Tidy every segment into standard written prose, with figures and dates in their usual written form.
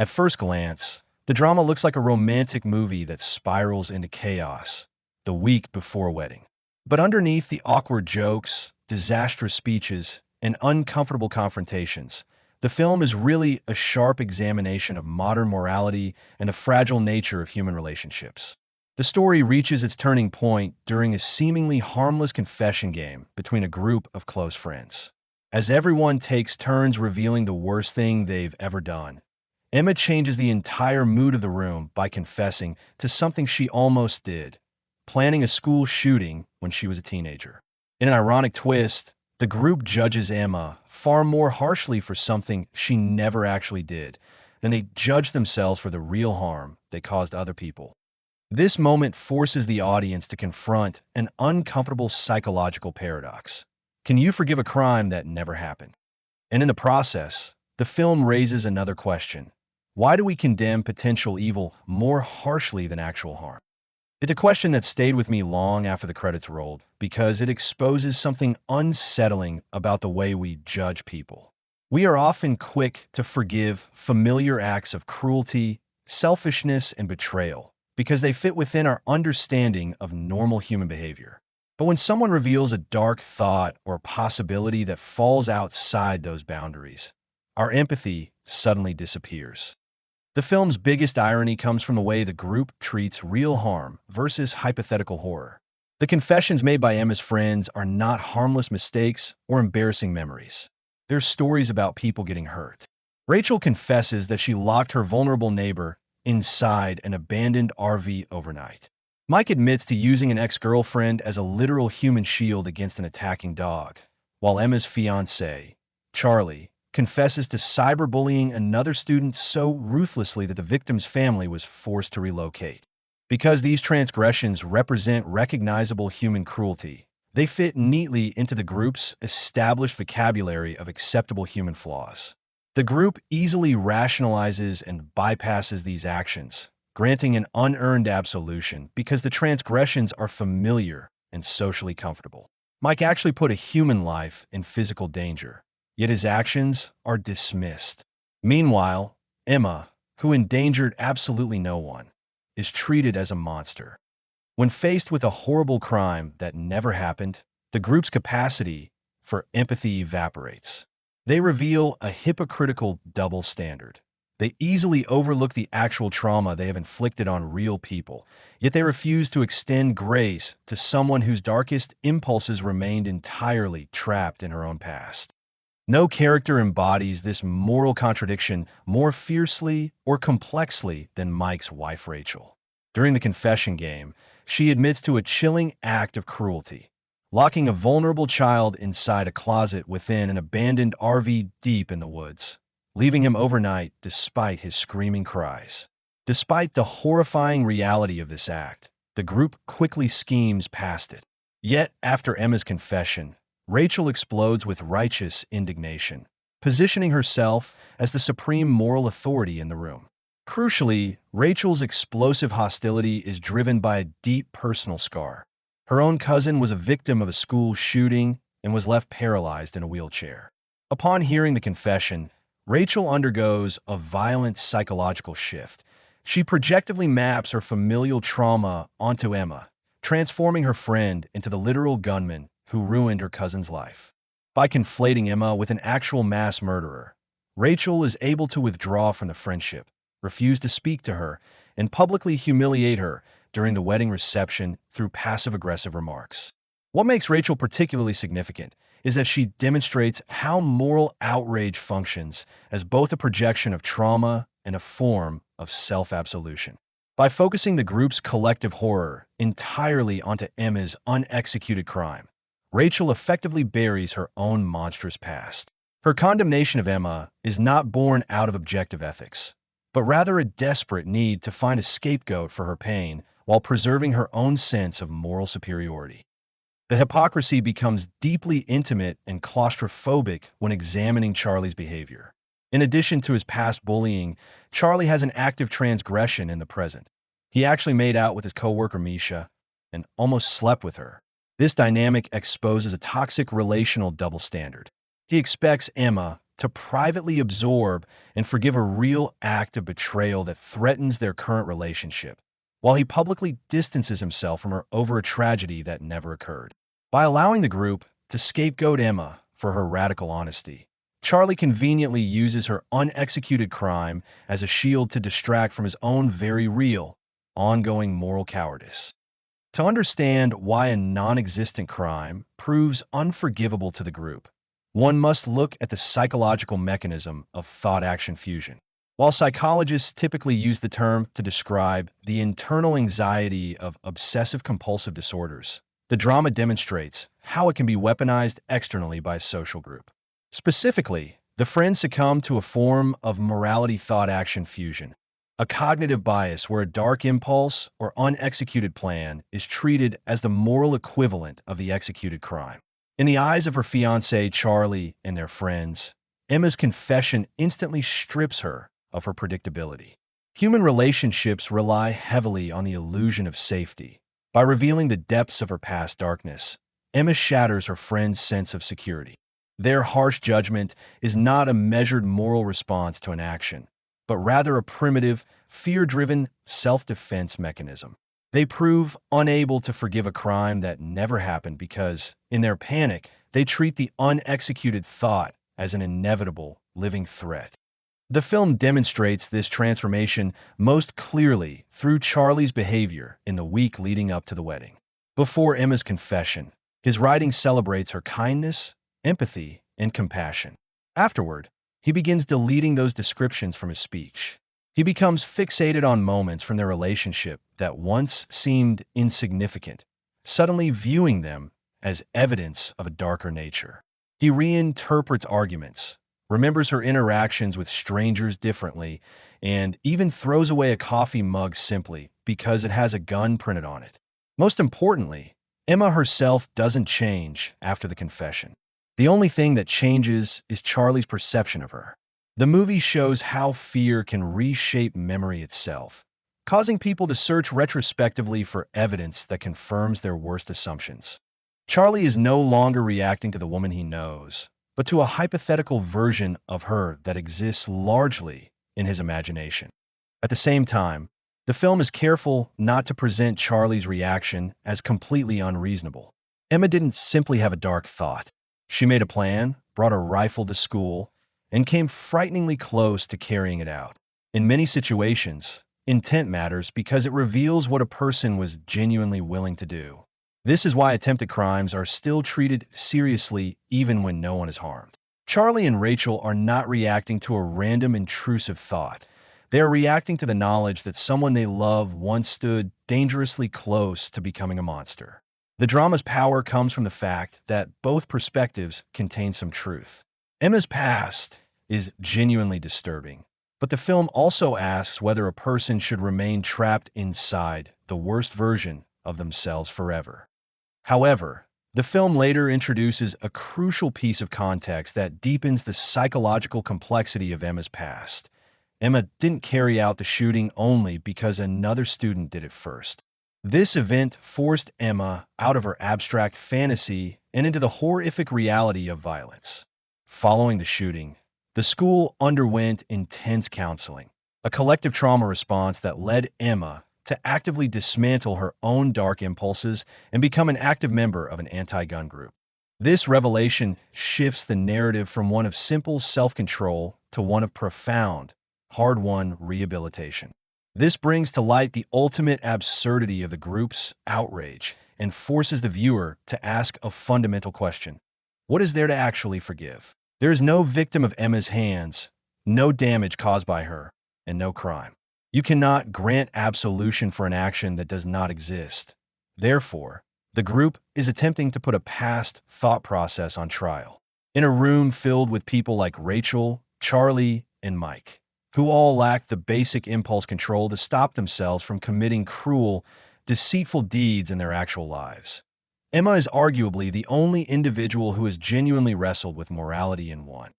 At first glance, the drama looks like a romantic movie that spirals into chaos the week before a wedding. But underneath the awkward jokes, disastrous speeches, and uncomfortable confrontations, the film is really a sharp examination of modern morality and the fragile nature of human relationships. The story reaches its turning point during a seemingly harmless confession game between a group of close friends. As everyone takes turns revealing the worst thing they've ever done, Emma changes the entire mood of the room by confessing to something she almost did, planning a school shooting when she was a teenager. In an ironic twist, the group judges Emma far more harshly for something she never actually did than they judge themselves for the real harm they caused other people. This moment forces the audience to confront an uncomfortable psychological paradox. Can you forgive a crime that never happened? And in the process, the film raises another question. Why do we condemn potential evil more harshly than actual harm? It's a question that stayed with me long after the credits rolled because it exposes something unsettling about the way we judge people. We are often quick to forgive familiar acts of cruelty, selfishness, and betrayal because they fit within our understanding of normal human behavior. But when someone reveals a dark thought or possibility that falls outside those boundaries, our empathy suddenly disappears. The film's biggest irony comes from the way the group treats real harm versus hypothetical horror. The confessions made by Emma's friends are not harmless mistakes or embarrassing memories. They're stories about people getting hurt. Rachel confesses that she locked her vulnerable neighbor inside an abandoned RV overnight. Mike admits to using an ex-girlfriend as a literal human shield against an attacking dog, while Emma's fiancé, Charlie, confesses to cyberbullying another student so ruthlessly that the victim's family was forced to relocate. Because these transgressions represent recognizable human cruelty, they fit neatly into the group's established vocabulary of acceptable human flaws. The group easily rationalizes and bypasses these actions, granting an unearned absolution because the transgressions are familiar and socially comfortable. Mike actually put a human life in physical danger, yet his actions are dismissed. Meanwhile, Emma, who endangered absolutely no one, is treated as a monster. When faced with a horrible crime that never happened, the group's capacity for empathy evaporates. They reveal a hypocritical double standard. They easily overlook the actual trauma they have inflicted on real people, yet they refuse to extend grace to someone whose darkest impulses remained entirely trapped in her own past. No character embodies this moral contradiction more fiercely or complexly than Mike's wife, Rachel. During the confession game, she admits to a chilling act of cruelty, locking a vulnerable child inside a closet within an abandoned RV deep in the woods, leaving him overnight despite his screaming cries. Despite the horrifying reality of this act, the group quickly schemes past it. Yet, after Emma's confession, Rachel explodes with righteous indignation, positioning herself as the supreme moral authority in the room. Crucially, Rachel's explosive hostility is driven by a deep personal scar. Her own cousin was a victim of a school shooting and was left paralyzed in a wheelchair. Upon hearing the confession, Rachel undergoes a violent psychological shift. She projectively maps her familial trauma onto Emma, transforming her friend into the literal gunman who ruined her cousin's life. By conflating Emma with an actual mass murderer, Rachel is able to withdraw from the friendship, refuse to speak to her, and publicly humiliate her during the wedding reception through passive-aggressive remarks. What makes Rachel particularly significant is that she demonstrates how moral outrage functions as both a projection of trauma and a form of self-absolution. By focusing the group's collective horror entirely onto Emma's unexecuted crime, Rachel effectively buries her own monstrous past. Her condemnation of Emma is not born out of objective ethics, but rather a desperate need to find a scapegoat for her pain while preserving her own sense of moral superiority. The hypocrisy becomes deeply intimate and claustrophobic when examining Charlie's behavior. In addition to his past bullying, Charlie has an active transgression in the present. He actually made out with his coworker Misha and almost slept with her. This dynamic exposes a toxic relational double standard. He expects Emma to privately absorb and forgive a real act of betrayal that threatens their current relationship, while he publicly distances himself from her over a tragedy that never occurred. By allowing the group to scapegoat Emma for her radical honesty, Charlie conveniently uses her unexecuted crime as a shield to distract from his own very real, ongoing moral cowardice. To understand why a non-existent crime proves unforgivable to the group, one must look at the psychological mechanism of thought-action fusion. While psychologists typically use the term to describe the internal anxiety of obsessive-compulsive disorders, the drama demonstrates how it can be weaponized externally by a social group. Specifically, the friends succumb to a form of morality thought-action fusion, a cognitive bias where a dark impulse or unexecuted plan is treated as the moral equivalent of the executed crime. In the eyes of her fiancé, Charlie, and their friends, Emma's confession instantly strips her of her predictability. Human relationships rely heavily on the illusion of safety. By revealing the depths of her past darkness, Emma shatters her friend's sense of security. Their harsh judgment is not a measured moral response to an action, but rather a primitive, fear-driven self-defense mechanism. They prove unable to forgive a crime that never happened because, in their panic, they treat the unexecuted thought as an inevitable, living threat. The film demonstrates this transformation most clearly through Charlie's behavior in the week leading up to the wedding. Before Emma's confession, his writing celebrates her kindness, empathy, and compassion. Afterward, he begins deleting those descriptions from his speech. He becomes fixated on moments from their relationship that once seemed insignificant, suddenly viewing them as evidence of a darker nature. He reinterprets arguments, remembers her interactions with strangers differently, and even throws away a coffee mug simply because it has a gun printed on it. Most importantly, Emma herself doesn't change after the confession. The only thing that changes is Charlie's perception of her. The movie shows how fear can reshape memory itself, causing people to search retrospectively for evidence that confirms their worst assumptions. Charlie is no longer reacting to the woman he knows, but to a hypothetical version of her that exists largely in his imagination. At the same time, the film is careful not to present Charlie's reaction as completely unreasonable. Emma didn't simply have a dark thought. She made a plan, brought a rifle to school, and came frighteningly close to carrying it out. In many situations, intent matters because it reveals what a person was genuinely willing to do. This is why attempted crimes are still treated seriously even when no one is harmed. Charlie and Rachel are not reacting to a random intrusive thought. They are reacting to the knowledge that someone they love once stood dangerously close to becoming a monster. The drama's power comes from the fact that both perspectives contain some truth. Emma's past is genuinely disturbing, but the film also asks whether a person should remain trapped inside the worst version of themselves forever. However, the film later introduces a crucial piece of context that deepens the psychological complexity of Emma's past. Emma didn't carry out the shooting only because another student did it first. This event forced Emma out of her abstract fantasy and into the horrific reality of violence. Following the shooting, the school underwent intense counseling, a collective trauma response that led Emma to actively dismantle her own dark impulses and become an active member of an anti-gun group. This revelation shifts the narrative from one of simple self-control to one of profound, hard-won rehabilitation. This brings to light the ultimate absurdity of the group's outrage and forces the viewer to ask a fundamental question. What is there to actually forgive? There is no victim of Emma's hands, no damage caused by her, and no crime. You cannot grant absolution for an action that does not exist. Therefore, the group is attempting to put a past thought process on trial. In a room filled with people like Rachel, Charlie, and Mike, who all lack the basic impulse control to stop themselves from committing cruel, deceitful deeds in their actual lives. Emma is arguably the only individual who has genuinely wrestled with morality in one.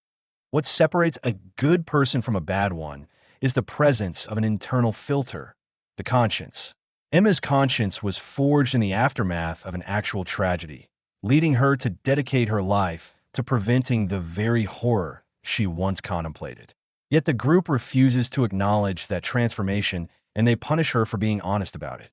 What separates a good person from a bad one is the presence of an internal filter, the conscience. Emma's conscience was forged in the aftermath of an actual tragedy, leading her to dedicate her life to preventing the very horror she once contemplated. Yet the group refuses to acknowledge that transformation and they punish her for being honest about it.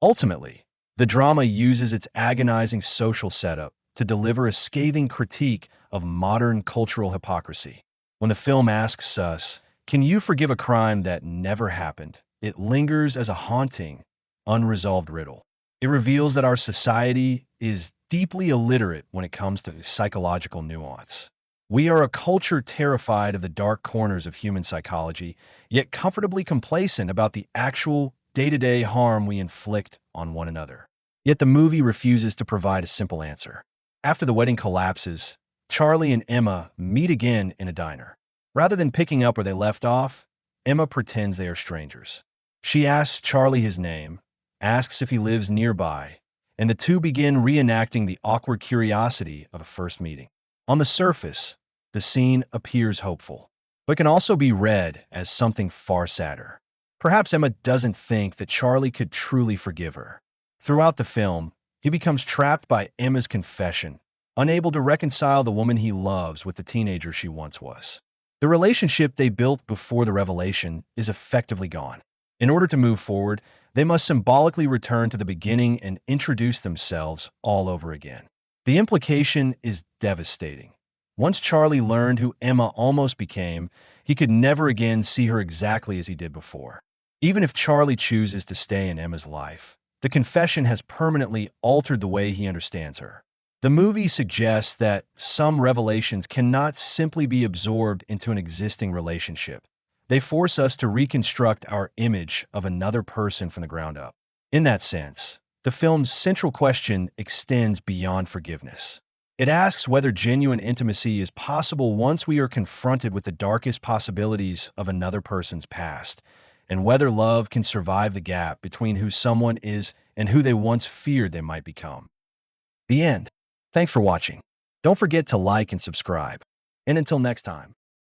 Ultimately, the drama uses its agonizing social setup to deliver a scathing critique of modern cultural hypocrisy. When the film asks us, can you forgive a crime that never happened? It lingers as a haunting, unresolved riddle. It reveals that our society is deeply illiterate when it comes to psychological nuance. We are a culture terrified of the dark corners of human psychology, yet comfortably complacent about the actual day-to-day harm we inflict on one another. Yet the movie refuses to provide a simple answer. After the wedding collapses, Charlie and Emma meet again in a diner. Rather than picking up where they left off, Emma pretends they are strangers. She asks Charlie his name, asks if he lives nearby, and the two begin reenacting the awkward curiosity of a first meeting. On the surface, the scene appears hopeful, but can also be read as something far sadder. Perhaps Emma doesn't think that Charlie could truly forgive her. Throughout the film, he becomes trapped by Emma's confession, unable to reconcile the woman he loves with the teenager she once was. The relationship they built before the revelation is effectively gone. In order to move forward, they must symbolically return to the beginning and introduce themselves all over again. The implication is devastating. Once Charlie learned who Emma almost became, he could never again see her exactly as he did before. Even if Charlie chooses to stay in Emma's life, the confession has permanently altered the way he understands her. The movie suggests that some revelations cannot simply be absorbed into an existing relationship. They force us to reconstruct our image of another person from the ground up. In that sense, the film's central question extends beyond forgiveness. It asks whether genuine intimacy is possible once we are confronted with the darkest possibilities of another person's past, and whether love can survive the gap between who someone is and who they once feared they might become. The end. Thanks for watching. Don't forget to like and subscribe. And until next time.